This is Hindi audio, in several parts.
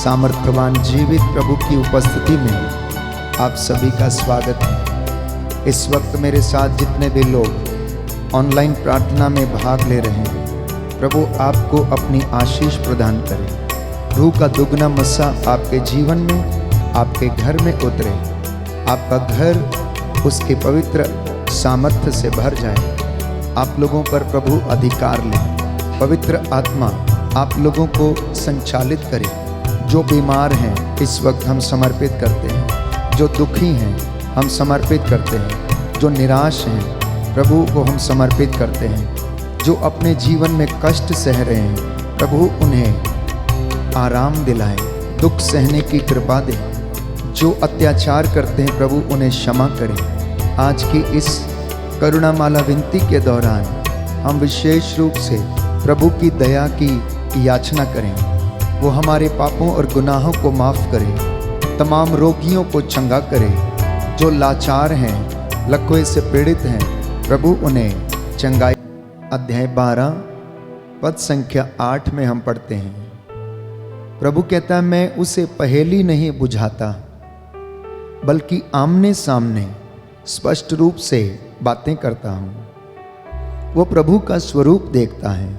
सामर्थ्यवान जीवित प्रभु की उपस्थिति में आप सभी का स्वागत है। इस वक्त मेरे साथ जितने भी लोग ऑनलाइन प्रार्थना में भाग ले रहे हैं, प्रभु आपको अपनी आशीष प्रदान करे। रूह का दुगना मस्सा आपके जीवन में, आपके घर में उतरे, आपका घर उसके पवित्र सामर्थ्य से भर जाए। आप लोगों पर प्रभु अधिकार ले, पवित्र आत्मा आप लोगों को संचालित करे। जो बीमार हैं इस वक्त हम समर्पित करते हैं, जो दुखी हैं हम समर्पित करते हैं, जो निराश हैं प्रभु को हम समर्पित करते हैं, जो अपने जीवन में कष्ट सह रहे हैं प्रभु उन्हें आराम दिलाए, दुख सहने की कृपा दे। जो अत्याचार करते हैं प्रभु उन्हें क्षमा करें। आज की इस करुणामाला विनती के दौरान हम विशेष रूप से प्रभु की दया की याचना करें। वो हमारे पापों और गुनाहों को माफ़ करे, तमाम रोगियों को चंगा करे। जो लाचार हैं, लकवे से पीड़ित हैं, प्रभु उन्हें चंगाई। अध्याय 12 पद संख्या 8 में हम पढ़ते हैं, प्रभु कहता है, मैं उसे पहेली नहीं बुझाता बल्कि आमने सामने स्पष्ट रूप से बातें करता हूँ। वो प्रभु का स्वरूप देखता है।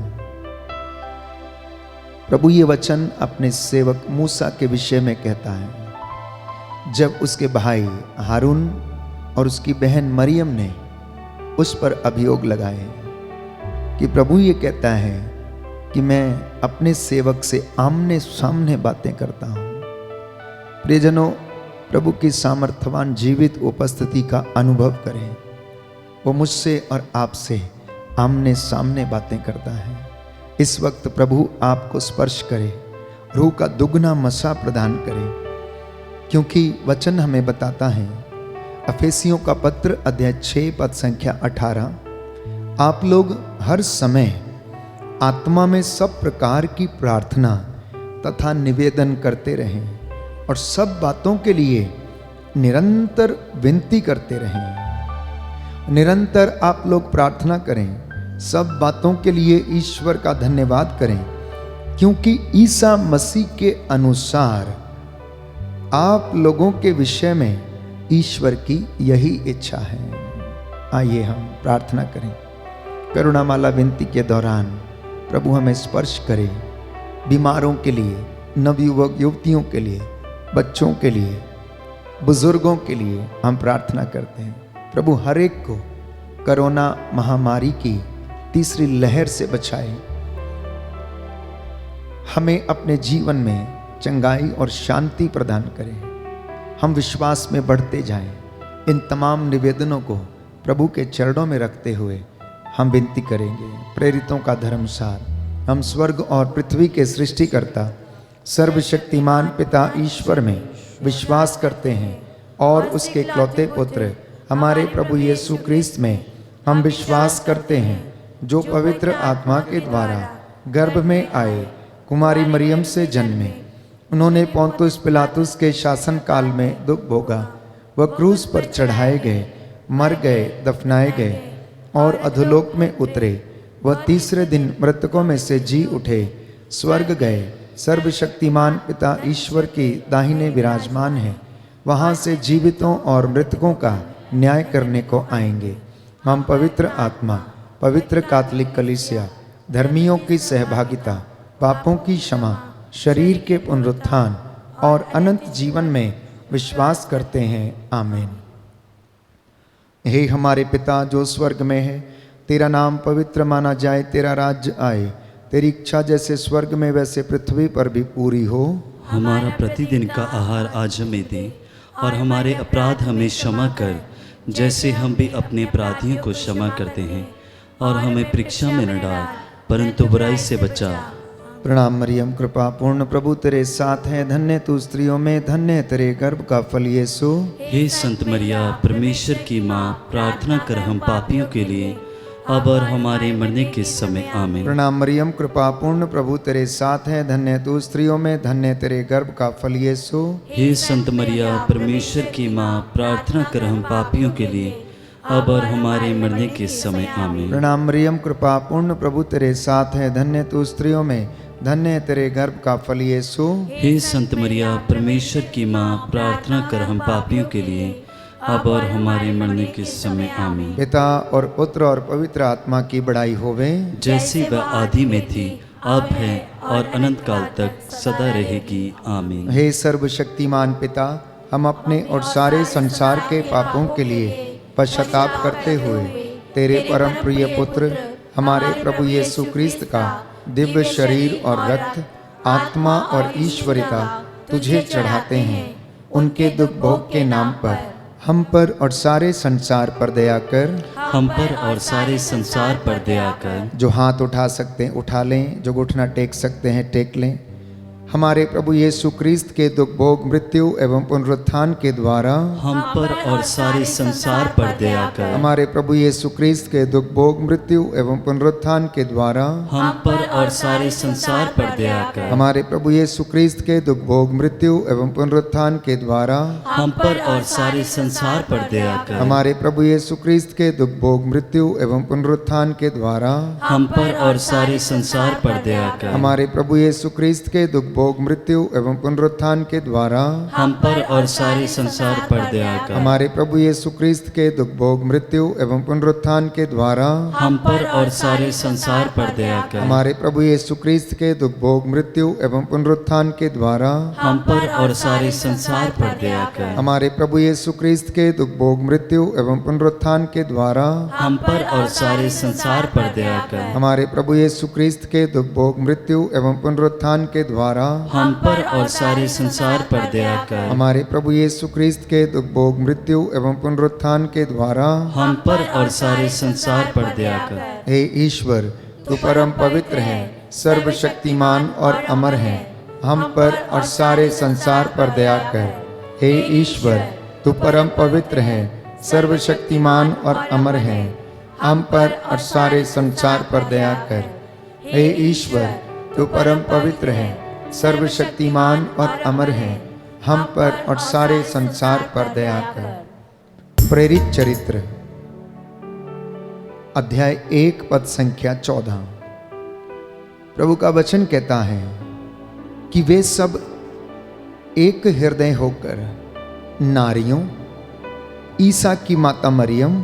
प्रभु ये वचन अपने सेवक मूसा के विषय में कहता है। जब उसके भाई हारून और उसकी बहन मरियम ने उस पर अभियोग लगाए कि प्रभु ये कहता है कि मैं अपने सेवक से आमने सामने बातें करता हूँ। प्रियजनों, प्रभु की सामर्थ्यवान जीवित उपस्थिति का अनुभव करें। वो मुझसे और आपसे आमने सामने बातें करता है। इस वक्त प्रभु आपको स्पर्श करे, रूह का दुगना मसा प्रदान करे, क्योंकि वचन हमें बताता है, अफेसियों का पत्र अध्याय 6 पद संख्या 18, आप लोग हर समय आत्मा में सब प्रकार की प्रार्थना तथा निवेदन करते रहें और सब बातों के लिए निरंतर विनती करते रहें। निरंतर आप लोग प्रार्थना करें, सब बातों के लिए ईश्वर का धन्यवाद करें, क्योंकि ईसा मसीह के अनुसार आप लोगों के विषय में ईश्वर की यही इच्छा है। आइए हम प्रार्थना करें। करुणामाला विनती के दौरान प्रभु हमें स्पर्श करे। बीमारों के लिए, नवयुवक युवतियों के लिए, बच्चों के लिए, बुजुर्गों के लिए हम प्रार्थना करते हैं। प्रभु हर एक को कोरोना महामारी की तीसरी लहर से बचाए। हमें अपने जीवन में चंगाई और शांति प्रदान करें। हम विश्वास में बढ़ते जाएं। इन तमाम निवेदनों को प्रभु के चरणों में रखते हुए हम विनती करेंगे। प्रेरितों का धर्मसार, हम स्वर्ग और पृथ्वी के सृष्टिकर्ता सर्वशक्तिमान पिता ईश्वर में विश्वास करते हैं और उसके इकलौते पुत्र हमारे प्रभु यीशु क्रिस्त में हम विश्वास करते हैं, जो पवित्र आत्मा के द्वारा गर्भ में आए, कुमारी मरियम से जन्मे। उन्होंने पोंतुस पिलातुस के शासन काल में दुख भोगा। वह क्रूस पर चढ़ाए गए, मर गए, दफनाए गए और अधोलोक में उतरे। वह तीसरे दिन मृतकों में से जी उठे, स्वर्ग गए, सर्वशक्तिमान पिता ईश्वर की दाहिने विराजमान है। वहाँ से जीवितों और मृतकों का न्याय करने को आएंगे। हम पवित्र आत्मा, पवित्र कैथोलिक कलीसिया, धर्मियों की सहभागिता, पापों की क्षमा, शरीर के पुनरुत्थान और अनंत जीवन में विश्वास करते हैं। आमीन। हे हमारे पिता जो स्वर्ग में है, तेरा नाम पवित्र माना जाए, तेरा राज्य आए, तेरी इच्छा जैसे स्वर्ग में वैसे पृथ्वी पर भी पूरी हो। हमारा प्रतिदिन का आहार आज हमें दे और हमारे अपराध हमें क्षमा कर, जैसे हम भी अपने अपराधियों को क्षमा करते हैं, और हमें परीक्षा में न डाल परंतु बुराई से बचा। प्रणाम मरियम, कृपा पूर्ण प्रभु तेरे साथ है, धन्य तू स्त्रियों में, धन्य तेरे गर्भ का फल यीशु। हे संत मरिया, परमेश्वर की माँ, प्रार्थना कर हम पापियों के लिए अब और हमारे मरने के समय। आमीन। प्रणाम मरियम, कृपा पूर्ण प्रभु तेरे साथ है, धन्य तू स्त्रियों में, धन्य तेरे गर्भ का फल यीशु। हे संत मरिया, परमेश्वर की माँ, प्रार्थना कर हम पापियों के लिए अब और हमारे मरने के समय। आमीन। प्रणाम मरियम, कृपा पूर्ण प्रभु तेरे साथ है, धन्य तू स्त्रियों में, धन्य है तेरे गर्भ का फल यीशु। हे संत मरिया परमेश्वर की माँ, प्रार्थना कर हम पापियों के लिए, अब और हमारे मरने के समय आमीन। पिता और पुत्र और पवित्र आत्मा की बड़ाई होवे, जैसी वह आदि में थी, अब है और अनंत काल तक सदा रहेगी, आमीन। हे सर्वशक्तिमान पिता, हम अपने और सारे संसार के पापों के लिए पश्चाताप करते हुए तेरे परम प्रिय पुत्र हमारे प्रभु यीशु क्रिस्त का दिव्य शरीर और रक्त, आत्मा और ईश्वरिता तुझे चढ़ाते हैं। उनके दुख भोग के नाम पर हम पर और सारे संसार पर दया कर। हम पर और सारे संसार पर दया कर। जो हाथ उठा सकते हैं उठा लें, जो घुटना टेक सकते हैं टेक लें। हमारे प्रभु यीशु क्रिस्त के दुख भोग मृत्यु एवं पुनरुत्थान के द्वारा हम पर और सारे संसार पर दया कर। हमारे प्रभु यीशु क्रिस्त के दुख भोग मृत्यु एवं पुनरुत्थान के द्वारा हम पर और सारे संसार पर दया कर। हमारे प्रभु यीशु क्रिस्त के दुख भोग मृत्यु एवं पुनरुत्थान के द्वारा हम पर और सारे संसार पर दया कर। हमारे प्रभु यीशु क्रिस्त के दुख भोग मृत्यु एवं पुनरुत्थान के द्वारा हम पर और सारे संसार पर दया कर। हमारे प्रभु यीशु क्रिस्त के दुख भोग मृत्यु एवं पुनरुत्थान के द्वारा हम पर और सारे संसार पर दया कर। हमारे प्रभु यीशु क्रिस्त के दुख भोग मृत्यु एवं पुनरुत्थान के द्वारा हम पर और सारे संसार पर दया कर। हमारे प्रभु यीशु क्रिस्त के दुख भोग मृत्यु एवं पुनरुत्थान के द्वारा हम पर और सारे संसार पर दया कर। हमारे प्रभु यीशु क्रिस्त के दुख भोग मृत्यु एवं पुनरुत्थान के द्वारा हम पर और सारे संसार पर दया कर। हमारे प्रभु यीशु क्रिस्त के दुख भोग मृत्यु एवं पुनरुत्थान के द्वारा हम पर और सारे संसार पर दया कर। हमारे प्रभु यीशु क्रिस्त के दुख भोग मृत्यु एवं पुनरुत्थान के द्वारा हम पर और सारे संसार पर दया कर। हे ईश्वर, तू परम पवित्र है, सर्वशक्तिमान और अमर है, हम पर और सारे संसार पर दया कर। हे ईश्वर, तू परम पवित्र है, सर्वशक्तिमान और अमर है, हम पर और सारे संसार पर दया कर। हे ईश्वर, तू परम पवित्र है, सर्वशक्तिमान और अमर है, हम पर और सारे संसार पर दया कर। प्रेरित चरित्र अध्याय 1 पद संख्या 14। प्रभु का वचन कहता है कि वे सब एक हृदय होकर नारियों, ईसा की माता मरियम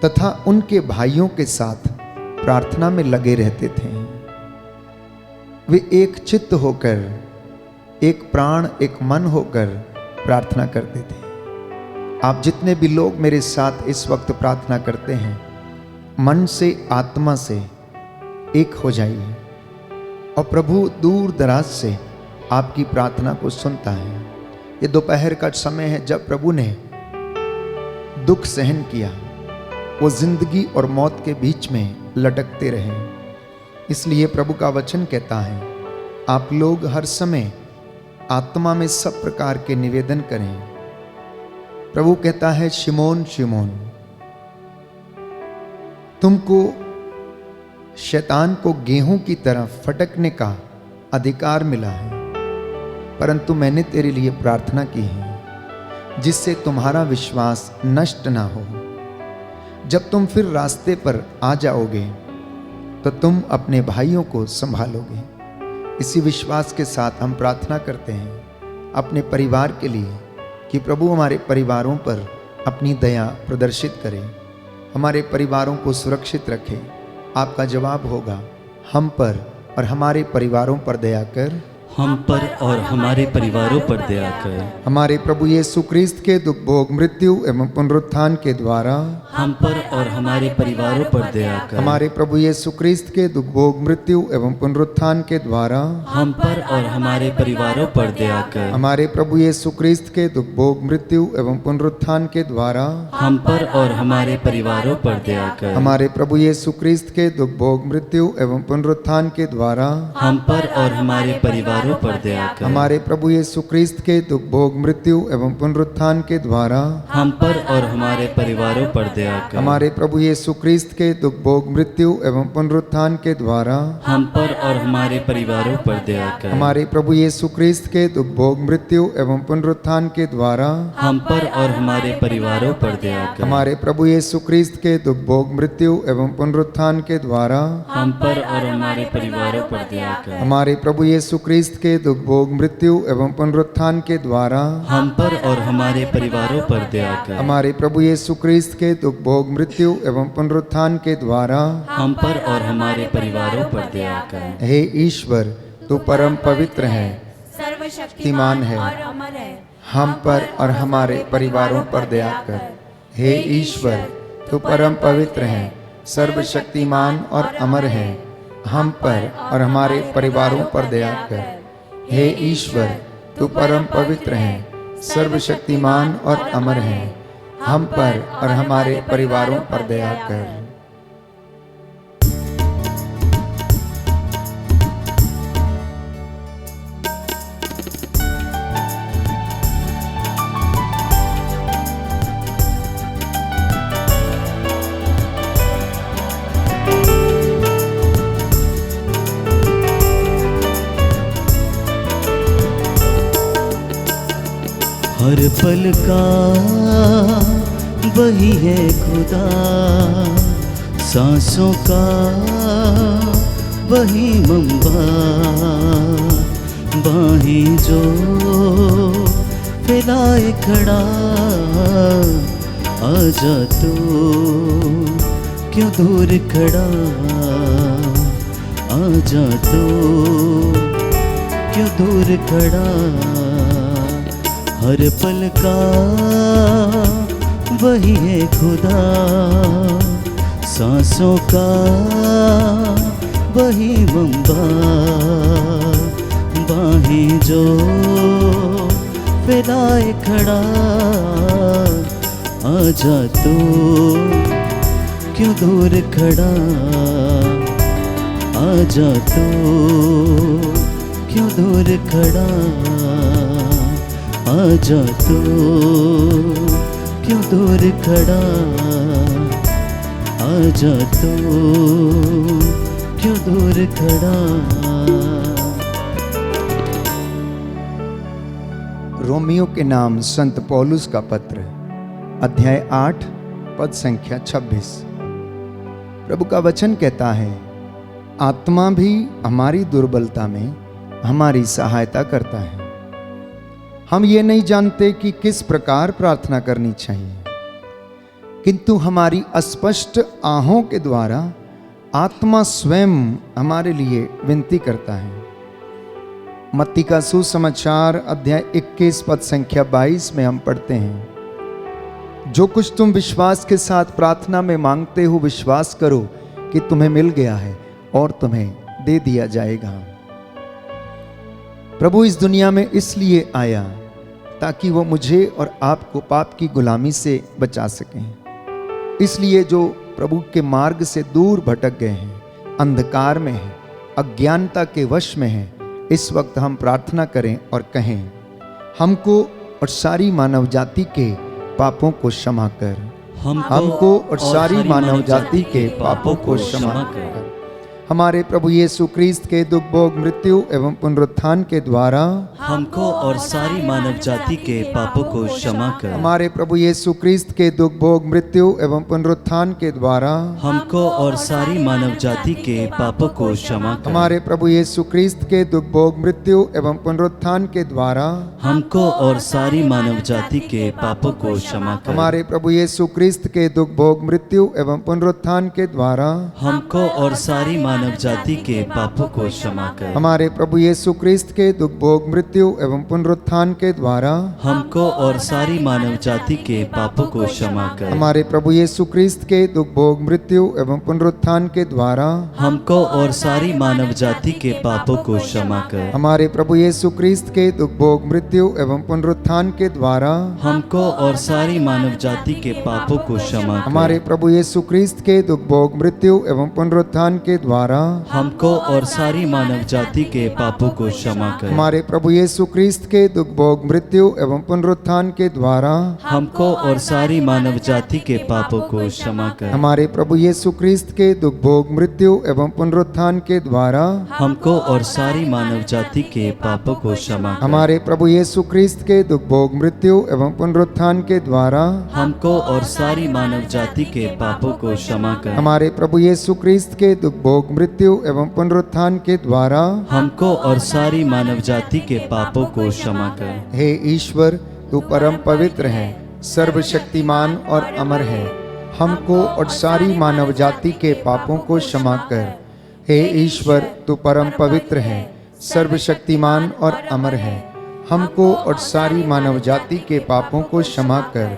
तथा उनके भाइयों के साथ प्रार्थना में लगे रहते थे। वे एक चित्त होकर, एक प्राण, एक मन होकर प्रार्थना करते थे। आप जितने भी लोग मेरे साथ इस वक्त प्रार्थना करते हैं, मन से आत्मा से एक हो जाइए और प्रभु दूर दराज से आपकी प्रार्थना को सुनता है। ये दोपहर का समय है जब प्रभु ने दुख सहन किया, वो जिंदगी और मौत के बीच में लटकते रहे। इसलिए प्रभु का वचन कहता है आप लोग हर समय आत्मा में सब प्रकार के निवेदन करें। प्रभु कहता है शिमोन शिमोन, तुमको शैतान को गेहूं की तरह फटकने का अधिकार मिला है, परंतु मैंने तेरे लिए प्रार्थना की है जिससे तुम्हारा विश्वास नष्ट ना हो। जब तुम फिर रास्ते पर आ जाओगे तो तुम अपने भाइयों को संभालोगे। इसी विश्वास के साथ हम प्रार्थना करते हैं अपने परिवार के लिए कि प्रभु हमारे परिवारों पर अपनी दया प्रदर्शित करे, हमारे परिवारों को सुरक्षित रखे। आपका जवाब होगा हम पर और हमारे परिवारों पर दया कर। हम पर और हमारे परिवारों पर दया कर। हमारे प्रभु यीशु क्रिस्त के दुख भोग मृत्यु एवं पुनरुत्थान के द्वारा हम पर और हमारे परिवारों पर दया कर। हमारे प्रभु यीशु क्रिस्त के दुख भोग मृत्यु एवं पुनरुत्थान के द्वारा हम पर और हमारे परिवारों पर दया कर। हमारे प्रभु यीशु क्रिस्त के दुख भोग मृत्यु एवं पुनरुत्थान के द्वारा हम पर और हमारे परिवारों पर दया कर। हमारे प्रभु यीशु क्रिस्त के दुख भोग मृत्यु एवं पुनरुत्थान के द्वारा हम पर और हमारे परिवारों पर दया कर। हमारे प्रभु यीशु क्रिस्त के दुख भोग मृत्यु एवं पुनरुत्थान के द्वारा हम पर और हमारे परिवारों पर दया दया कर। हमारे प्रभु यीशु क्रिस्त के दुख भोग मृत्यु एवं पुनरुत्थान के द्वारा हम पर और हमारे परिवारों पर दया कर। हमारे प्रभु यीशु क्रिस्त के दुख भोग मृत्यु एवं पुनरुत्थान के द्वारा हम पर और हमारे परिवारों पर दया कर। हमारे प्रभु यीशु क्रिस्त के दुख भोग मृत्यु एवं पुनरुत्थान के द्वारा हम पर और हमारे परिवारों पर दया कर। हमारे प्रभु यीशु क्रिस्त के दुख भोग मृत्यु एवं पुनरुत्थान के द्वारा हम पर और हमारे परिवारों पर दया कर। हमारे प्रभु यीशु क्रिस्त के दुख भोग मृत्यु एवं पुनरुत्थान के द्वारा हम पर और हमारे परिवारों पर दया कर। हे ईश्वर, तू परम पवित्र है, सर्वशक्तिमान है और अमर है। हम पर और हमारे परिवारों पर दया कर। हे ईश्वर, तू परम पवित्र है, सर्वशक्तिमान और अमर है, हम पर और हमारे परिवारों पर दया कर। हे ईश्वर, तू परम पवित्र है, सर्वशक्तिमान और अमर है, हम पर और हमारे परिवारों पर दया कर। हर पल का वही है खुदा, सांसों का वही मंबा, बाहें जो फैलाए खड़ा, आजा तो क्यों दूर खड़ा, आजा तो क्यों दूर खड़ा। हर पल का वही है खुदा, सांसों का वही मंबा, बाहें जो फैलाए खड़ा, आजा तो क्यों दूर खड़ा, आजा तो क्यों दूर खड़ा, आजा तो क्यों दूर खड़ा, आजा तो क्यों दूर खड़ा। रोमियो के नाम संत पौलुस का पत्र, अध्याय 8 पद संख्या 26। प्रभु का वचन कहता है, आत्मा भी हमारी दुर्बलता में हमारी सहायता करता है। हम ये नहीं जानते कि किस प्रकार प्रार्थना करनी चाहिए, किंतु हमारी अस्पष्ट आहों के द्वारा आत्मा स्वयं हमारे लिए विनती करता है। मत्ती का सुसमाचार अध्याय 21 पद संख्या 22 में हम पढ़ते हैं, जो कुछ तुम विश्वास के साथ प्रार्थना में मांगते हो, विश्वास करो कि तुम्हें मिल गया है और तुम्हें दे दिया जाएगा। प्रभु इस दुनिया में इसलिए आया ताकि वो मुझे और आपको पाप की गुलामी से बचा सकें। इसलिए जो प्रभु के मार्ग से दूर भटक गए हैं, अंधकार में हैं, अज्ञानता के वश में हैं, इस वक्त हम प्रार्थना करें और कहें, हमको और सारी मानव जाति के पापों को क्षमा कर, हमको और सारी मानव जाति के पापों को क्षमा कर। हमारे प्रभु यीशु क्रिस्त के दुख भोग मृत्यु एवं पुनरुत्थान के द्वारा हमको और सारी मानव जाति के पापों को क्षमा कर। हमारे प्रभु यीशु क्रिस्त के दुख भोग मृत्यु एवं पुनरुत्थान के द्वारा हमको और सारी मानव जाति के पापों को क्षमा कर। हमारे प्रभु यीशु क्रिस्त के दुख भोग मृत्यु एवं पुनरुत्थान के द्वारा हमको और सारी मानव जाति के पापों को क्षमा कर। हमारे प्रभु यीशु क्रिस्त के दुख भोग मृत्यु एवं पुनरुत्थान के द्वारा हमको और सारी मानव जाति के पापों को क्षमा कर। हमारे प्रभु यीशु क्रिस्त के दुख भोग मृत्यु एवं पुनरुत्थान के द्वारा हमको और सारी मानव जाति के पापों को क्षमा कर। हमारे प्रभु यीशु क्रिस्त के दुख भोग मृत्यु एवं पुनरुत्थान के द्वारा हमको और सारी मानव जाति के पापों को क्षमा कर। हमारे प्रभु यीशु क्रिस्त के दुख भोग मृत्यु एवं पुनरुत्थान के द्वारा हमको और सारी मानव जाति के पापों को क्षमा कर। हमारे प्रभु यीशु क्रिस्त के दुख भोग मृत्यु एवं पुनरुत्थान के द्वारा द्वारा हमको और सारी मानव जाति के पापों को क्षमा कर। हमारे प्रभु यीशु क्रिस्त के दुख भोग मृत्यु एवं पुनरुत्थान के द्वारा हमको और सारी मानव जाति के पापों को क्षमा कर। हमारे प्रभु यीशु क्रिस्त के दुख भोग मृत्यु एवं पुनरुत्थान के द्वारा हमको और सारी मानव जाति के पापों को क्षमा कर। हमारे प्रभु यीशु क्रिस्त के दुख भोग मृत्यु एवं पुनरुत्थान के द्वारा हमको और सारी मानव जाति के पापों को क्षमा कर। हमारे प्रभु यीशु क्रिस्त के दुख भोग मृत्यु एवं पुनरुत्थान के द्वारा हमको और सारी मानव जाति के पापों को क्षमा कर। हे ईश्वर, तू परम पवित्र है, सर्वशक्तिमान और अमर है, हमको और सारी मानव जाति के पापों को क्षमा कर। हे ईश्वर, तू परम पवित्र है, सर्वशक्तिमान और अमर है, हमको और सारी मानव जाति के पापों को क्षमा कर।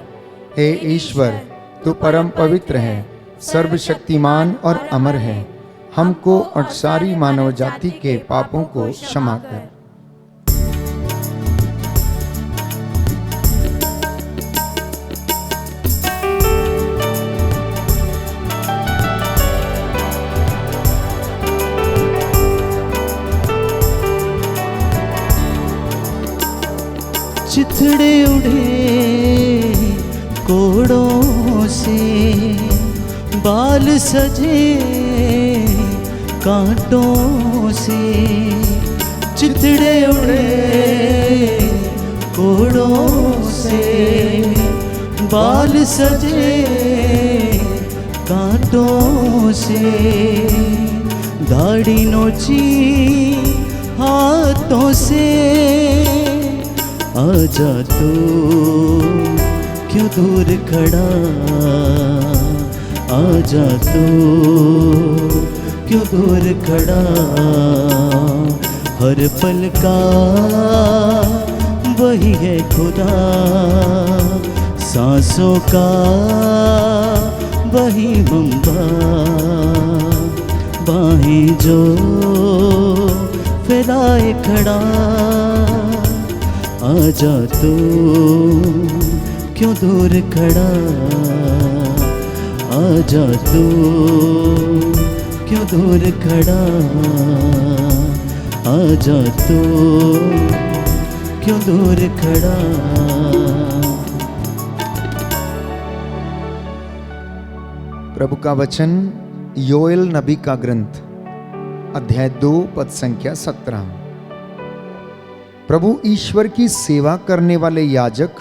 हे ईश्वर, तू परम पवित्र है, सर्वशक्तिमान और अमर है, हमको और सारी मानव जाति के पापों को क्षमा कर। चिथड़े उड़े कोड़ों से, बाल सजे कांटों से। चिथड़े उड़े कोड़ों से, बाल सजे कांटों से। दाढ़ी नोची हाथों से, आजा तू क्यों दूर खड़ा, आजा तू क्यों दूर खड़ा। हर पल का वही है खुदा, सांसों का वही बम्बा। बाहें जो फैलाए खड़ा, आजा तू क्यों दूर खड़ा, आजा तू क्यों दूर खड़ा, आजा तू क्यों दूर खड़ा। प्रभु का वचन योएल नबी का ग्रंथ अध्याय 2 पद संख्या 17। प्रभु ईश्वर की सेवा करने वाले याजक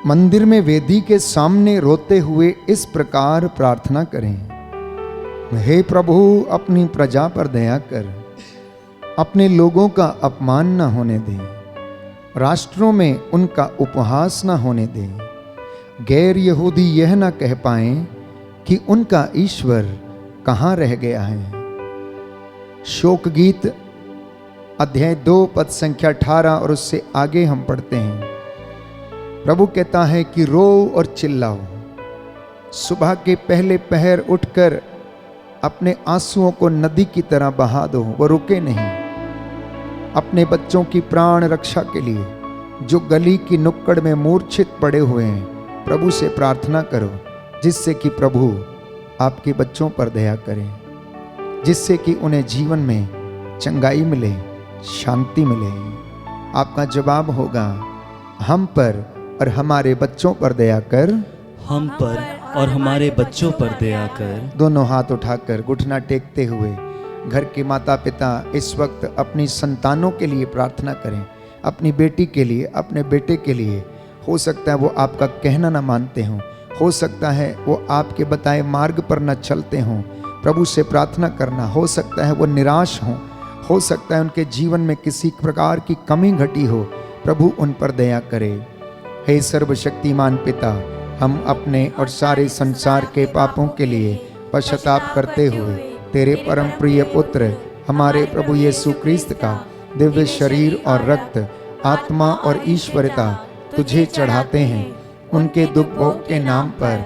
मंदिर में वेदी के सामने रोते हुए इस प्रकार प्रार्थना करें। हे प्रभु, अपनी प्रजा पर दया कर, अपने लोगों का अपमान न होने दे, राष्ट्रों में उनका उपहास न होने दे। गैर यहूदी यह न कह पाएं कि उनका ईश्वर कहाँ रह गया है। शोक गीत अध्याय 2 पद संख्या 18 और उससे आगे हम पढ़ते हैं। प्रभु कहता है कि रो और चिल्लाओ, सुबह के पहले पहर उठकर अपने आंसुओं को नदी की तरह बहा दो, वो रुके नहीं। अपने बच्चों की प्राण रक्षा के लिए जो गली की नुक्कड़ में मूर्छित पड़े हुए हैं, प्रभु से प्रार्थना करो, जिससे कि प्रभु आपके बच्चों पर दया करें, जिससे कि उन्हें जीवन में चंगाई मिले, शांति मिले। आपका जवाब होगा, हम पर और हमारे बच्चों पर दया कर, हम पर और हमारे बच्चों पर दया कर। दोनों हाथ उठाकर घुटना टेकते हुए घर के माता पिता इस वक्त अपनी संतानों के लिए प्रार्थना करें, अपनी बेटी के लिए, अपने बेटे के लिए। हो सकता है वो आपका कहना ना मानते हों, हो सकता है वो आपके बताए मार्ग पर न चलते हों। प्रभु से प्रार्थना करना, हो सकता है वो निराश हों, हो सकता है उनके जीवन में किसी प्रकार की कमी घटी हो। प्रभु उन पर दया करे। हे सर्वशक्तिमान पिता, हम अपने और सारे संसार के पापों के लिए पश्चाताप करते हुए तेरे परम प्रिय पुत्र हमारे प्रभु यीशु क्रिस्त का दिव्य शरीर और रक्त, आत्मा और ईश्वरता तुझे चढ़ाते हैं। उनके दुख भोग के नाम पर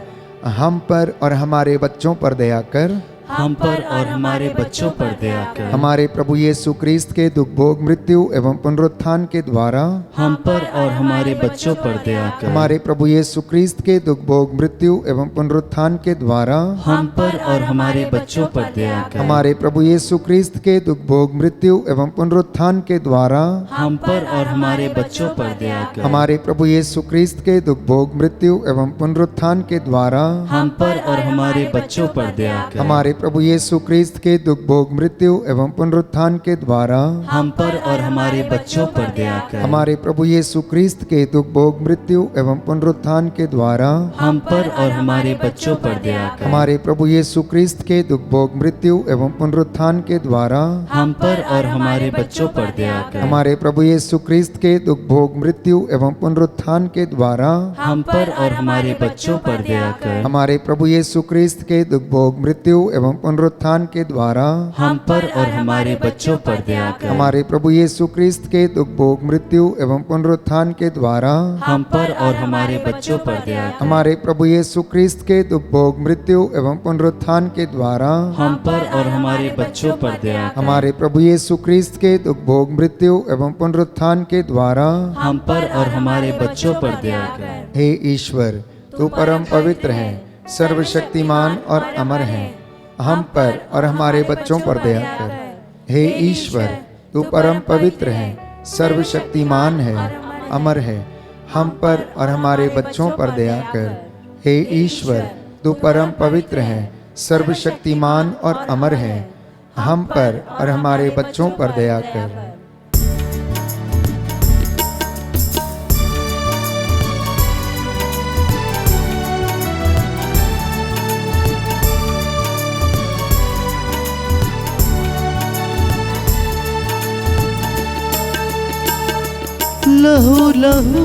हम पर और हमारे बच्चों पर दया कर। हम पर और हमारे बच्चों पर दया कर। हमारे प्रभु यीशु क्रिस्त के दुख भोग मृत्यु एवं पुनरुत्थान के द्वारा हम पर और हमारे बच्चों पर दया कर। हमारे प्रभु यीशु क्रिस्त के दुख भोग मृत्यु एवं पुनरुत्थान के द्वारा हम पर और हमारे बच्चों पर दया कर। हमारे प्रभु यीशु क्रिस्त के दुख भोग मृत्यु एवं पुनरुत्थान के द्वारा हम पर और हमारे बच्चों पर दया कर। हमारे प्रभु यीशु क्रिस्त के दुख भोग मृत्यु एवं पुनरुत्थान के द्वारा हम पर और हमारे बच्चों पर दया कर। हमारे प्रभु यीशु क्रिस्त के दुख भोग मृत्यु एवं पुनरुत्थान के द्वारा हम पर और हमारे बच्चों पर दया कर। हमारे प्रभु यीशु क्रिस्त के दुख भोग मृत्यु एवं पुनरुत्थान के द्वारा हम पर और हमारे बच्चों पर दया कर। हमारे प्रभु यीशु क्रिस्त के दुख भोग मृत्यु एवं पुनरुत्थान के द्वारा हम पर और हमारे बच्चों पर दया कर। हमारे प्रभु यीशु क्रिस्त के दुख भोग मृत्यु एवं पुनरुत्थान के द्वारा हम पर और हमारे बच्चों पर दया कर। हमारे प्रभु यीशु क्रिस्त के दुख भोग मृत्यु एवं पुनरुत्थान के द्वारा हम पर और हमारे बच्चों पर दया कर। हमारे प्रभु यीशु क्रिस्त के दुख भोग मृत्यु एवं पुनरुत्थान के द्वारा हम पर और हमारे बच्चों पर दया कर। हमारे प्रभु यीशु क्रिस्त के दुख भोग मृत्यु एवं पुनरुत्थान के द्वारा हम पर और हमारे बच्चों पर दया कर। हमारे प्रभु यीशु क्रिस्त के दुख भोग मृत्यु एवं पुनरुत्थान के द्वारा हम पर और हमारे बच्चों पर दया कर। हे ईश्वर, तू परम पवित्र है, सर्वशक्तिमान और अमर है, हम पर और हमारे बच्चों पर दया कर। हे ईश्वर, तू परम पवित्र है, सर्वशक्तिमान है, अमर है, हम पर और हमारे बच्चों पर दया कर। हे ईश्वर, तू परम पवित्र है, सर्वशक्तिमान और अमर है, हम पर और हमारे बच्चों पर दया कर। लहू लहू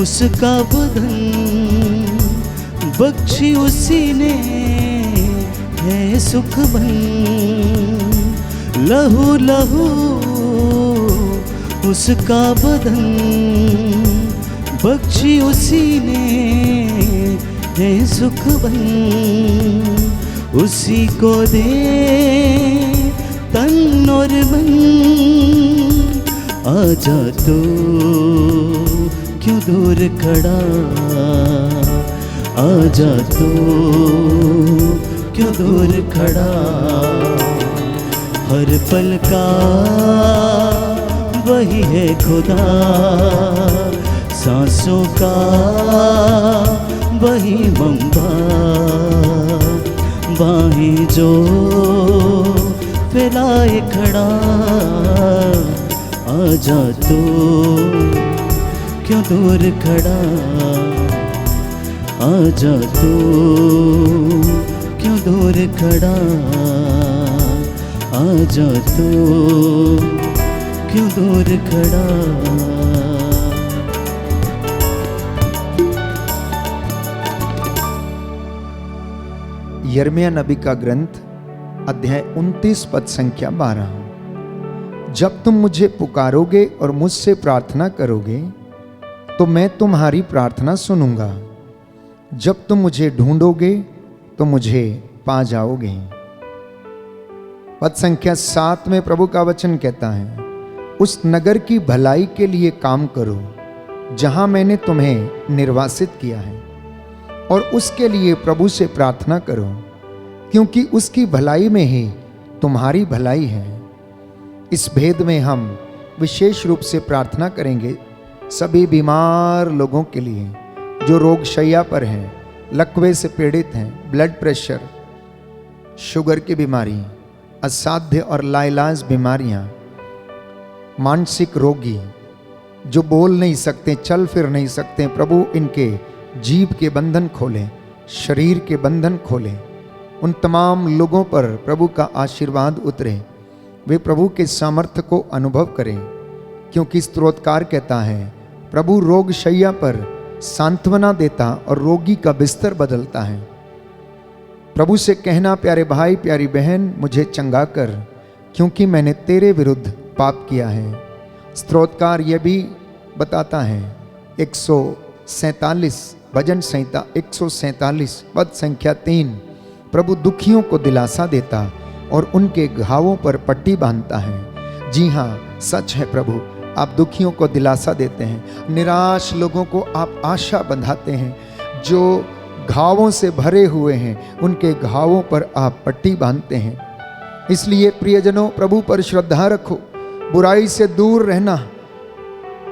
उसका बदन बख्शी उसी ने है सुख बन। लहू लहू उसका बदन बख्शी उसी ने है सुख बन। उसी को दे तन और मन, आजा तो क्यों दूर खड़ा, आजा तो क्यों दूर खड़ा। हर पल का वही है खुदा, सांसों का वही मंबा। बाहें जो फैलाए खड़ा, आजा तो क्यों दूर खड़ा, आजा तो क्यों दूर खड़ा, आजा तो क्यों दूर खड़ा। यिर्मयाह नबी का ग्रंथ अध्याय 29 पद संख्या 12। जब तुम मुझे पुकारोगे और मुझसे प्रार्थना करोगे तो मैं तुम्हारी प्रार्थना सुनूंगा। जब तुम मुझे ढूंढोगे तो मुझे पा जाओगे। पद संख्या 7 में प्रभु का वचन कहता है, उस नगर की भलाई के लिए काम करो जहां मैंने तुम्हें निर्वासित किया है, और उसके लिए प्रभु से प्रार्थना करो, क्योंकि उसकी भलाई में ही तुम्हारी भलाई है। इस भेद में हम विशेष रूप से प्रार्थना करेंगे सभी बीमार लोगों के लिए जो रोगशैया पर हैं, लकवे से पीड़ित हैं, ब्लड प्रेशर, शुगर की बीमारी, असाध्य और लाइलाज बीमारियां, मानसिक रोगी जो बोल नहीं सकते, चल फिर नहीं सकते, प्रभु इनके जीभ के बंधन खोलें, शरीर के बंधन खोलें। उन तमाम लोगों पर प्रभु का आशीर्वाद उतरे, वे प्रभु के सामर्थ्य को अनुभव करें, क्योंकि स्तोत्रकार कहता है, प्रभु रोगशैया पर सांत्वना देता और रोगी का बिस्तर बदलता है। प्रभु से कहना, प्यारे भाई प्यारी बहन, मुझे चंगा कर, क्योंकि मैंने तेरे विरुद्ध पाप किया है। स्तोत्रकार यह भी बताता है, 147 भजन संहिता 147 पद संख्या 3, प्रभु दुखियों को दिलासा देता और उनके घावों पर पट्टी बांधता है। जी हाँ, सच है प्रभु, आप दुखियों को दिलासा देते हैं, निराश लोगों को आप आशा बंधाते हैं, जो घावों से भरे हुए हैं उनके घावों पर आप पट्टी बांधते हैं। इसलिए प्रियजनों, प्रभु पर श्रद्धा रखो, बुराई से दूर रहना,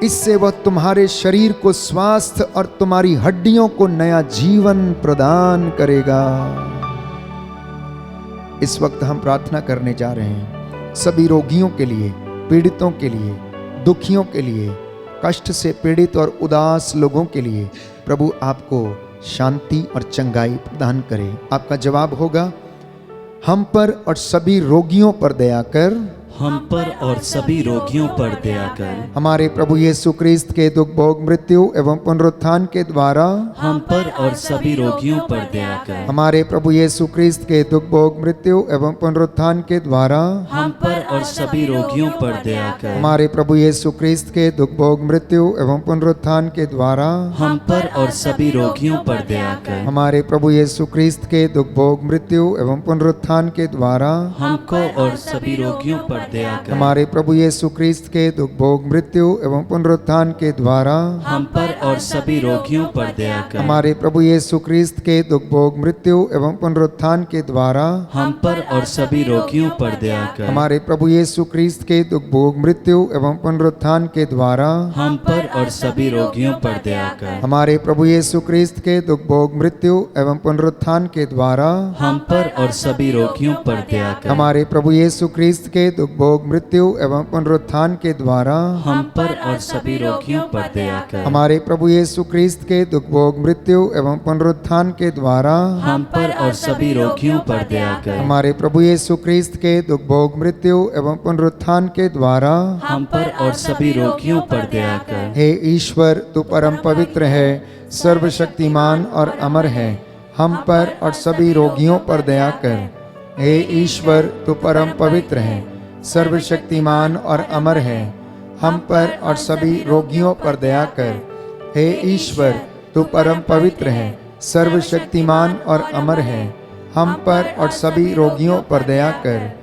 इससे वह तुम्हारे शरीर को स्वास्थ्य और तुम्हारी हड्डियों को नया जीवन प्रदान करेगा। इस वक्त हम प्रार्थना करने जा रहे हैं सभी रोगियों के लिए, पीड़ितों के लिए, दुखियों के लिए, कष्ट से पीड़ित और उदास लोगों के लिए प्रभु आपको शांति और चंगाई प्रदान करे। आपका जवाब होगा, हम पर और सभी रोगियों पर दया कर, हम पर और सभी रोगियों पर दया कर। हमारे प्रभु यीशु क्रिस्त के दुख भोग मृत्यु एवं पुनरुत्थान के द्वारा हम पर और सभी रोगियों पर दया कर। हमारे प्रभु यीशु क्रिस्त के दुख भोग मृत्यु एवं पुनरुत्थान के द्वारा हम पर और सभी रोगियों पर दया कर। हमारे प्रभु यीशु क्रिस्त के दुख भोग मृत्यु एवं पुनरुत्थान के द्वारा हम पर और सभी रोगियों पर दया कर। हमारे प्रभु यीशु क्रिस्त के दुख भोग मृत्यु एवं पुनरुत्थान के द्वारा हमको और सभी रोगियों पर दया कर। हमारे प्रभु यीशु क्रिस्त के दुख भोग मृत्यु एवं पुनरुत्थान के द्वारा हम पर और सभी रोगियों पर दया कर। हमारे प्रभु यीशु क्रिस्त के दुख भोग मृत्यु एवं पुनरुत्थान के द्वारा हम पर और सभी रोगियों पर दया कर। हमारे प्रभु यीशु क्रिस्त के दुख भोग मृत्यु एवं पुनरुत्थान के द्वारा हम पर और सभी रोगियों पर दया कर। हमारे प्रभु यीशु क्रिस्त के दुख भोग मृत्यु एवं पुनरुत्थान के द्वारा हम पर और सभी रोगियों पर दया कर। हमारे प्रभु यीशु क्रिस्त के दुख भोग मृत्यु एवं पुनरुत्थान के द्वारा हम पर और सभी रोगियों पर दया कर। हमारे प्रभु यीशु क्रिस्त के दुख भोग मृत्यु एवं पुनरुत्थान के द्वारा हम पर और सभी रोगियों पर दया कर। हमारे प्रभु यीशु क्रिस्त के दुख भोग मृत्यु एवं पुनरुत्थान के द्वारा हम पर और सभी रोगियों पर दया कर। हे ईश्वर, तू परम पवित्र है, सर्वशक्तिमान और अमर है, हम पर और सभी रोगियों पर दया कर। हे ईश्वर, तू परम पवित्र है, सर्वशक्तिमान और अमर है, हम पर और सभी रोगियों पर दया कर। हे ईश्वर, तू परम पवित्र है, सर्वशक्तिमान और अमर है, हम पर और सभी रोगियों पर दया कर।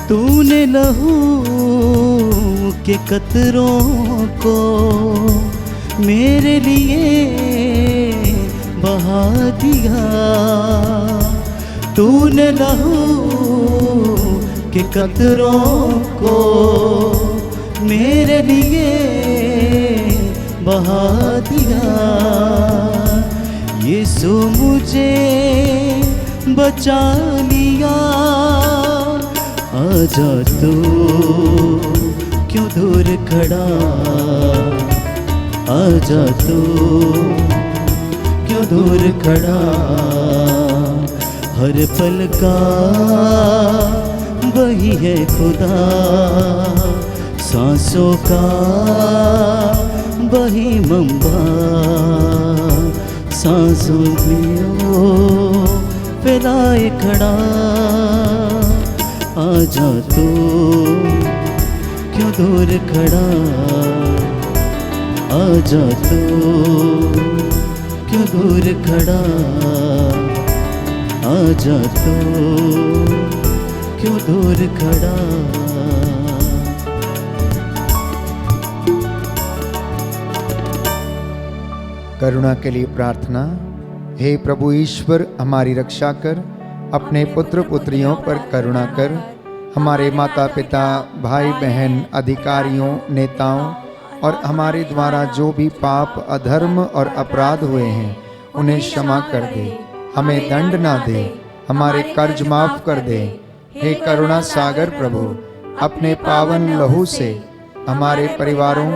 तूने लहू के कतरों को मेरे लिए बहा दिया। तूने लहू के कतरों को मेरे लिए बहा दिया। यीशु मुझे बचा लिया। आजा तू क्यों दूर खड़ा, आजा तू क्यों दूर खड़ा। हर पल का वही है खुदा, सांसों का वही मंबा। सांसों में ओ फैलाए खड़ा। आजा तू क्यों दूर खड़ा, आजा तू क्यों दूर खड़ा। आजा तू क्यों दूर खड़ा। करुणा के लिए प्रार्थना। हे प्रभु ईश्वर, हमारी रक्षा कर, अपने पुत्र पुत्रियों पर करुणा कर। हमारे माता पिता, भाई बहन, अधिकारियों, नेताओं और हमारे द्वारा जो भी पाप, अधर्म और अपराध हुए हैं उन्हें क्षमा कर दे। हमें दंड ना दे, हमारे कर्ज माफ कर दे। हे करुणा सागर प्रभु, अपने पावन लहू से हमारे परिवारों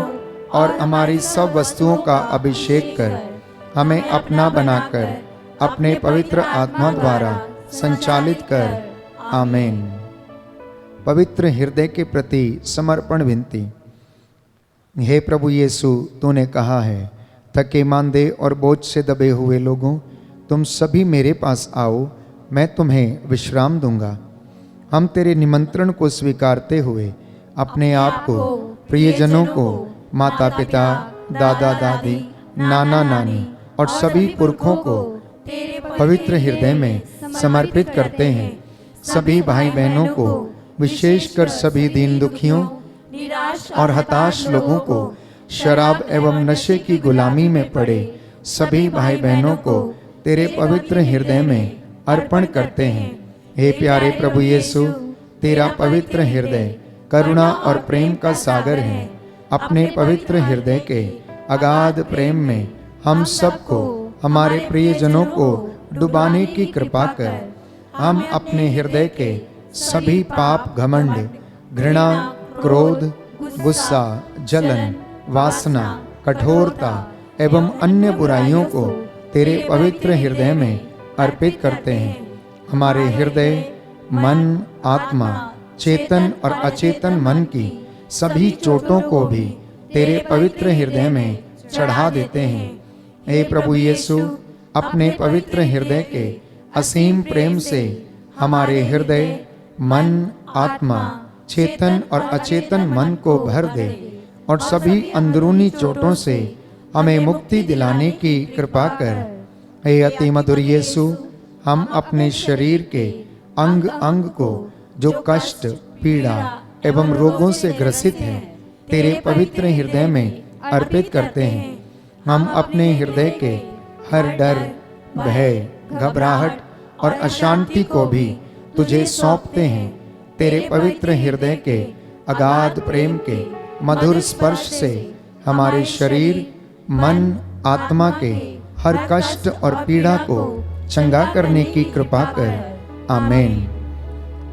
और हमारी सब वस्तुओं का अभिषेक कर। हमें अपना बनाकर अपने पवित्र आत्मा द्वारा संचालित कर। आमीन। पवित्र हृदय के प्रति समर्पण विनती। हे प्रभु यीशु, तूने कहा है, थके मांदे और बोझ से दबे हुए लोगों, तुम सभी मेरे पास आओ, मैं तुम्हें विश्राम दूंगा। हम तेरे निमंत्रण को स्वीकारते हुए अपने आप को, प्रियजनों को, माता पिता, दादा दादी, नाना नानी और सभी पुरखों को पवित्र हृदय में समर्पित करते हैं। सभी भाई बहनों को, विशेषकर सभी दीन दुखियों और हताश लोगों को, शराब एवं नशे की गुलामी में पड़े सभी भाई बहनों को तेरे पवित्र हृदय में अर्पण करते हैं। हे प्यारे प्रभु यीशु, तेरा पवित्र हृदय करुणा और प्रेम का सागर है। अपने पवित्र हृदय के अगाध प्रेम में हम सबको, हमारे प्रियजनों को डुबाने की कृपा कर। हम अपने हृदय के सभी पाप, घमंड, घृणा, क्रोध, गुस्सा, जलन, वासना, कठोरता एवं अन्य बुराइयों को तेरे पवित्र हृदय में अर्पित करते हैं। हमारे हृदय, मन, आत्मा, चेतन और अचेतन मन की सभी चोटों को भी तेरे पवित्र हृदय में चढ़ा देते हैं। हे प्रभु यीशु, अपने पवित्र हृदय के असीम प्रेम से हमारे हृदय, मन, आत्मा, चेतन और अचेतन मन को भर दे और सभी अंदरूनी चोटों से हमें मुक्ति दिलाने की कृपा कर। हे अति मधुर यीशु, हम अपने शरीर के अंग अंग को जो कष्ट, पीड़ा एवं रोगों से ग्रसित हैं, तेरे पवित्र हृदय में अर्पित करते हैं। हम अपने हृदय के हर डर, भय, घबराहट और अशांति को भी तुझे सौंपते हैं। तेरे पवित्र हृदय के अगाध प्रेम के मधुर स्पर्श से हमारे शरीर, मन, आत्मा के हर कष्ट और पीड़ा को चंगा करने की कृपा कर। आमीन।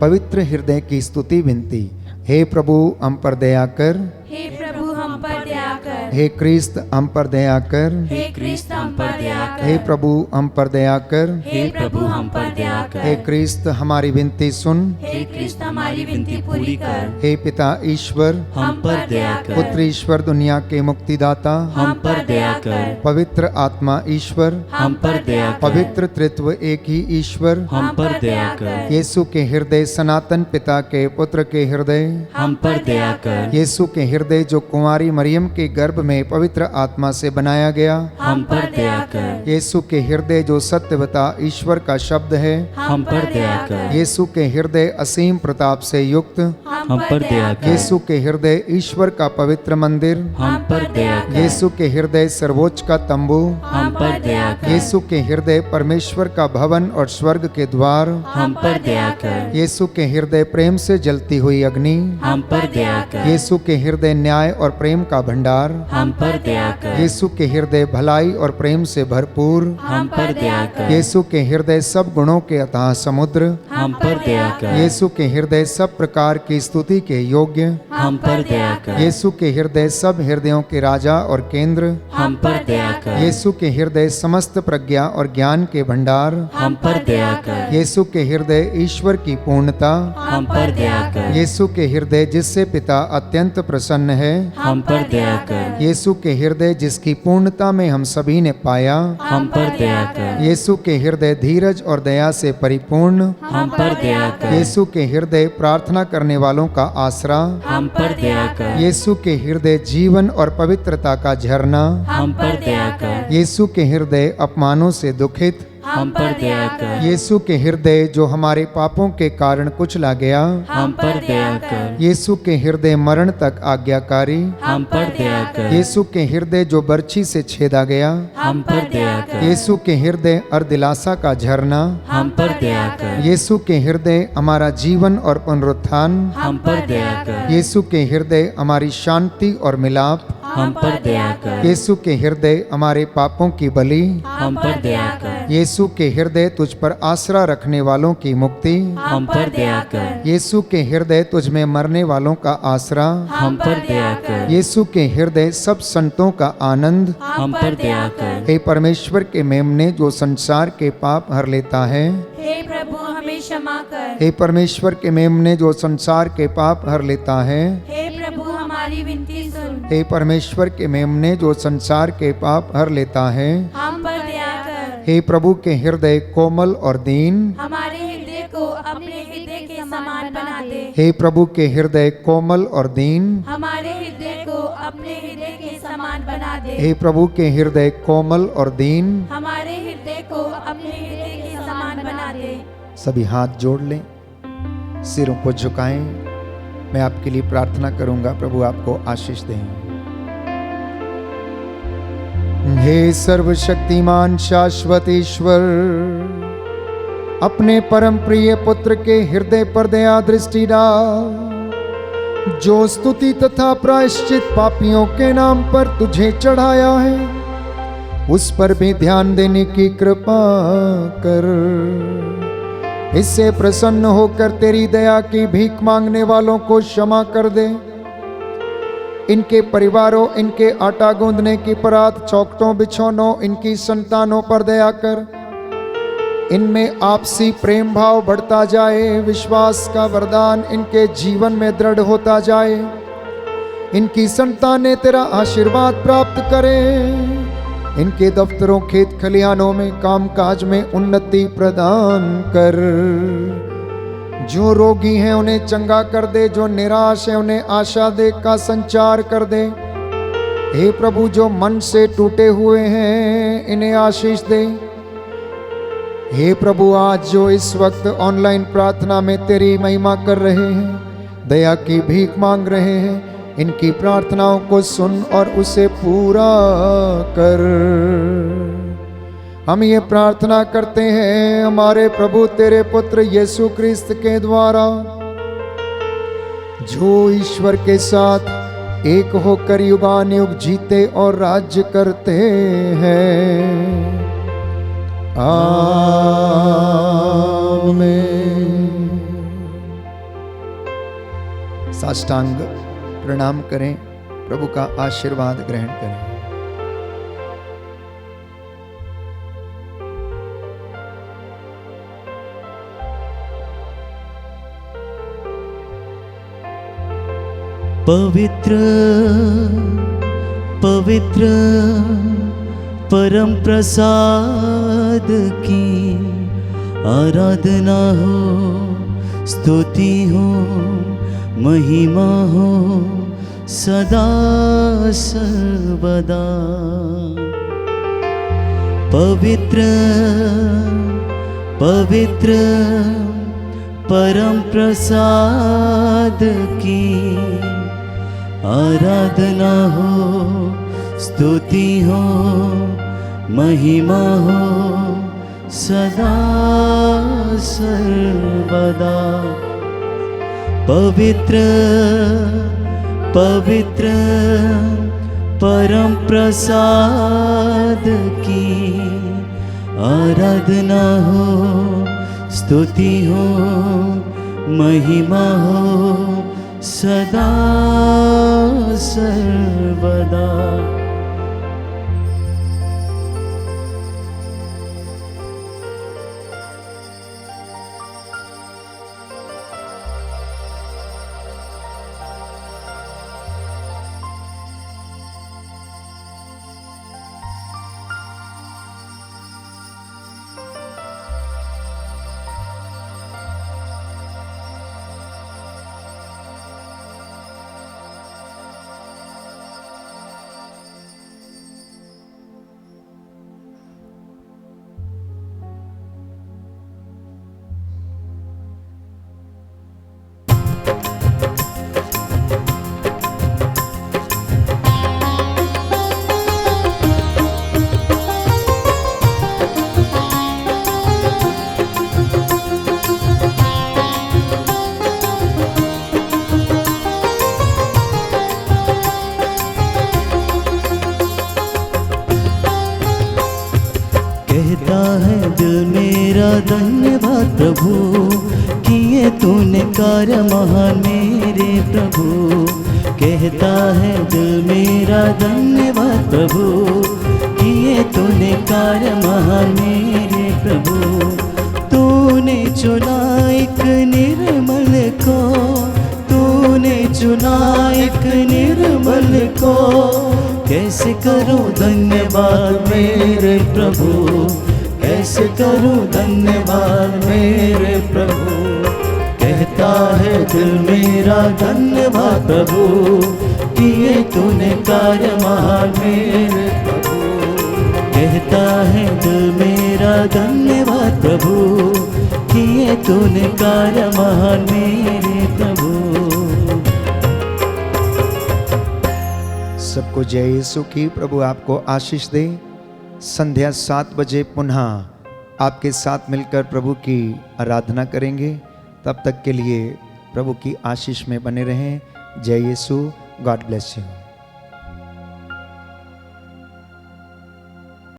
पवित्र हृदय की स्तुति विनती। हे प्रभु, हम पर दया कर। हे प्रभु, हम पर दया कर। हे क्रिस्त, हम पर दया कर। हे क्रिस्त, हम पर दया कर। हे प्रभु, हम पर दया कर। हे प्रभु, हम पर दया कर। हे क्रिस्त, हमारी विनती सुन। हे क्रिस्त, हमारी विनती पूरी कर। हे पिता ईश्वर, हम पर दया कर। पुत्र ईश्वर, दुनिया के मुक्तिदाता, हम पर दया कर। पवित्र आत्मा ईश्वर, हम पर दया कर। पवित्र त्रित्व एक ही ईश्वर, हम पर दया कर। यीशु के हृदय, सनातन पिता के पुत्र के हृदय, हम पर दया कर। यीशु के हृदय जो कुंवारी मरियम के गर्भ में पवित्र आत्मा से बनाया गया, हम पर दया कर। यीशु के हृदय जो सत्यवता ईश्वर का शब्द है, हम पर दया कर। यीशु के हृदय असीम प्रताप से युक्त, हम पर दया कर। यीशु के हृदय ईश्वर का पवित्र मंदिर, हम पर दया कर। यीशु के हृदय सर्वोच्च का तंबू, हम पर दया कर। यीशु के हृदय परमेश्वर का भवन और स्वर्ग के द्वार, हम पर दया कर। यीशु के हृदय प्रेम से जलती हुई अग्नि, हम पर दया कर। यीशु के हृदय न्याय और प्रेम का भंडार, हम पर दया कर। यीशु के हृदय भलाई और प्रेम से भरपूर, हम पर दया कर। यीशु के हृदय सब गुणों के अथाह समुद्र, हम पर दया कर। यीशु के हृदय सब प्रकार की स्तुति के योग्य, हम पर दया कर। यीशु के हृदय सब हृदयों के राजा और केंद्र, हम पर दया कर। यीशु के हृदय समस्त प्रज्ञा और ज्ञान के भंडार, हम पर दया कर। यीशु के हृदय ईश्वर की पूर्णता, हम पर दया कर। यीशु के हृदय जिससे पिता अत्यंत प्रसन्न है, हम पर दया कर। यीशु के हृदय जिसकी पूर्णता में हम सभी ने पाया, हम पर दया कर। यीशु के हृदय धीरज और दया से परिपूर्ण, हम पर दया कर। यीशु के हृदय प्रार्थना करने वालों का आसरा, हम पर दया कर। यीशु के हृदय जीवन और पवित्रता का झरना, हम पर दया कर। यीशु के हृदय अपमानों से दुखित, हम पर दया कर। यीशु के हृदय जो हमारे पापों के कारण कुचला गया, हम पर दया कर। यीशु के हृदय मरण तक आज्ञाकारी, हम पर दया कर। यीशु के हृदय जो बर्छी से छेदा गया, हम पर दया कर। यीशु के हृदय अर्दिलासा का झरना, हम पर दया कर। यीशु के हृदय हमारा जीवन और पुनरुत्थान, हम पर दया कर। यीशु के हृदय हमारी शांति और मिलाप, हम पर दया कर। यीशु के हृदय हमारे पापों की बलि, हम पर दया कर। यीशु के हृदय तुझ पर आसरा रखने वालों की मुक्ति, हम पर दया कर। यीशु के हृदय तुझ में मरने वालों का आसरा, हम पर दया कर। यीशु के हृदय सब संतों का आनंद, हम पर दया कर। हे परमेश्वर के मेमने जो संसार के पाप हर लेता है, हे प्रभु, हमें क्षमा कर। हे परमेश्वर के मेमने जो संसार के पाप हर लेता है, हे प्रभु, हमारे हमारी विनती सुन। हे परमेश्वर के मेमने जो संसार के पाप हर लेता है, हम पर दया कर। हे प्रभु के हृदय कोमल और दीन, हमारे हृदय को अपने हृदय के समान बना दे। हे प्रभु के हृदय कोमल और दीन, हमारे हृदय को अपने हृदय के समान बना दे। हे प्रभु के हृदय कोमल और दीन। हमारे हृदय को अपने हृदय के समान बना दे। सभी हाथ जोड़ लें, सिरों को झुकाएं। मैं आपके लिए प्रार्थना करूंगा, प्रभु आपको आशीष दें। हे सर्वशक्तिमान शाश्वत ईश्वर, अपने परम प्रिय पुत्र के हृदय पर दया दृष्टि डाल, जो स्तुति तथा प्रायश्चित पापियों के नाम पर तुझे चढ़ाया है, उस पर भी ध्यान देने की कृपा कर। इससे प्रसन्न होकर तेरी दया की भीख मांगने वालों को क्षमा कर दे। इनके परिवारों, इनके आटा गूंदने की परात, चौखटों, बिछौनों, इनकी संतानों पर दया कर। इनमें आपसी प्रेम भाव बढ़ता जाए, विश्वास का वरदान इनके जीवन में दृढ़ होता जाए। इनकी संतानें तेरा आशीर्वाद प्राप्त करें। इनके दफ्तरों, खेत खलिहानों में, कामकाज में उन्नति प्रदान कर। जो रोगी हैं उन्हें चंगा कर दे, जो निराश है उन्हें आशा दे का संचार कर दे। हे प्रभु, जो मन से टूटे हुए हैं इन्हें आशीष दे। हे प्रभु, आज जो इस वक्त ऑनलाइन प्रार्थना में तेरी महिमा कर रहे हैं, दया की भीख मांग रहे हैं, इनकी प्रार्थनाओं को सुन और उसे पूरा कर। हम ये प्रार्थना करते हैं हमारे प्रभु तेरे पुत्र यीशु क्रिस्त के द्वारा, जो ईश्वर के साथ एक होकर युगानुयुग जीते और राज्य करते हैं। आमीन। साष्टांग प्रणाम करें, प्रभु का आशीर्वाद ग्रहण करें। पवित्र पवित्र परम प्रसाद की आराधना हो, स्तुति हो, महिमा हो सदा सर्वदा। पवित्र पवित्र परम प्रसाद की आराधना हो, स्तुति हो, महिमा हो सदा सर्वदा। पवित्र पवित्र परम प्रसाद की आराधना हो, स्तुति हो, महिमा हो सदा सर्वदा। कहता है दिल मेरा धन्यवाद प्रभु, किए तूने कार्य महान मेरे प्रभु। कहता है दिल मेरा धन्यवाद प्रभु, किए तूने कार्य महान मेरे प्रभु। तूने चुना एक निर्मल को, तूने चुना एक निर्मल तुमको कैसे करूं धन्यवाद मेरे प्रभु, कैसे करूं धन्यवाद मेरे प्रभु। कहता है दिल मेरा धन्यवाद प्रभु, किए तूने कार्य महान मेरे प्रभु। कहता है दिल मेरा धन्यवाद प्रभु, किए तूने कार्य महान मेरे प्रभु। सबको जय यीशु की। प्रभु आपको आशीष दे। संध्या 7 बजे पुनः आपके साथ मिलकर प्रभु की आराधना करेंगे। तब तक के लिए प्रभु की आशीष में बने रहें। जय यीशु। God bless you.